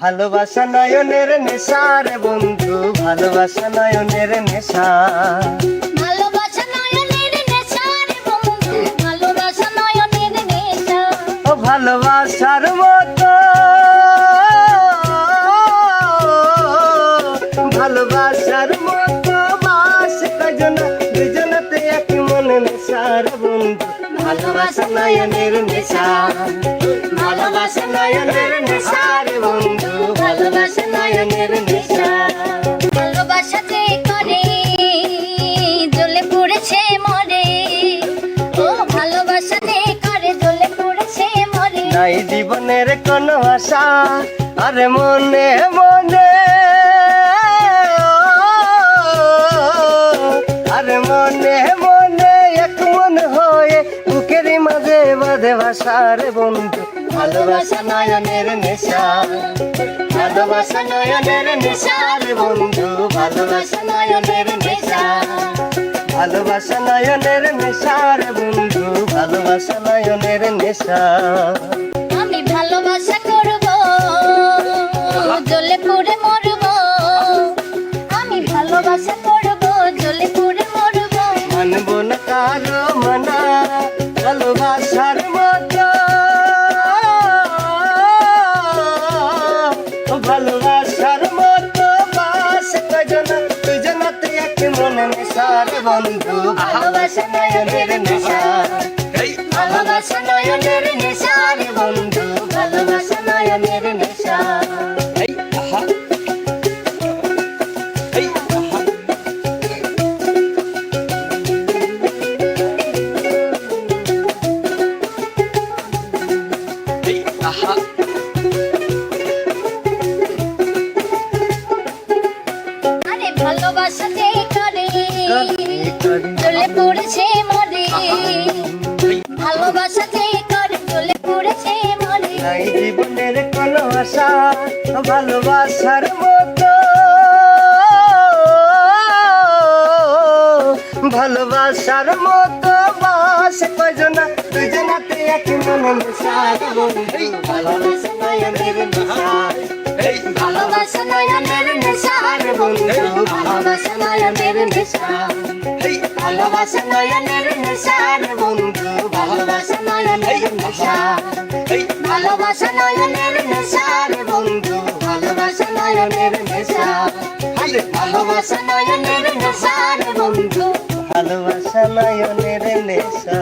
ভালোবাসা নয়নের নেশা রে বন্ধু, ভালোবাসা নয়নের নেশা। ভালোবাসা নয়নের নেশা রে বন্ধু, ভালোবাসা নয়নের নেশা। ও ভালোবাসার মতো, ভালোবাসার মতো বাসে কয়জনা, দুজনাতে এক মনে নেশা রে বন্ধু, ভালোবাসা নয়নের নেশা। ভালোবাসা নয়নের নেশা রে বন্ধু, ভালোবাসা নয়নের নেশা। ভালোবাসাতে করে জ্বলে পড়েছে মরে, ও ভালোবাসাতে করে জ্বলে পড়েছে মরে। নাই জীবনের কোনো আশা, আরে মনে মনে, আরে মনে মনে এক মন হয়ে বুকের মাঝে বাঁধে ভাষা রে বন্ধু, ভালোবাসা নয়নের নেশা। ভালোবাসা নয়নের নেশা রে বন্ধু, ভালোবাসা নয়নের নেশা। ভালোবাসা নয়নের নেশা রে বন্ধু, ভালোবাসা নয়নের নেশা। আমি ভালোবাসা করব জ্বলে পুড়ে মরব, আমি ভালোবাসা করব জ্বলে পুড়ে মরব। মানব না কারো মানা, ভালোবাসার মতো, ভালোবাসার মতো বাস কয়জনা, দুজনাতে এক মনে নেশা রে বন্ধু, ভালোবাসা নয়নের নেশা। ভালোবাসা নয়নের নেশা রে বন্ধু, ভালোবাসা নয়নের নেশা। আরে ভালোবাসাতে করে জ্বলে পড়েছে মরে, ভালোবাসাতে করে জ্বলে পড়েছে মরে। নাই জীবনের কোনো আশা, ভালোবাসার মতো, ভালোবাসার মতো বাস কয়জনা, দুজনাতে এক মনে নেশা রে বন্ধু, ভালোবাসা নয়নের নেশা। ভালোবাসা নয়নের নেশা রে বন্ধু, ভালোবাসা নয়নের নেশা। ভালোবাসা নয়নের নেশা রে বন্ধু, ভালোবাসা নয়নের নেশা। ভালোবাসা নয়নের নেশা রে বন্ধু, ভালোবাসা নয়নের নেশা। ভালোবাসা নয়নের নেশা রে বন্ধু, ভালোবাসা নয়নের নেশা।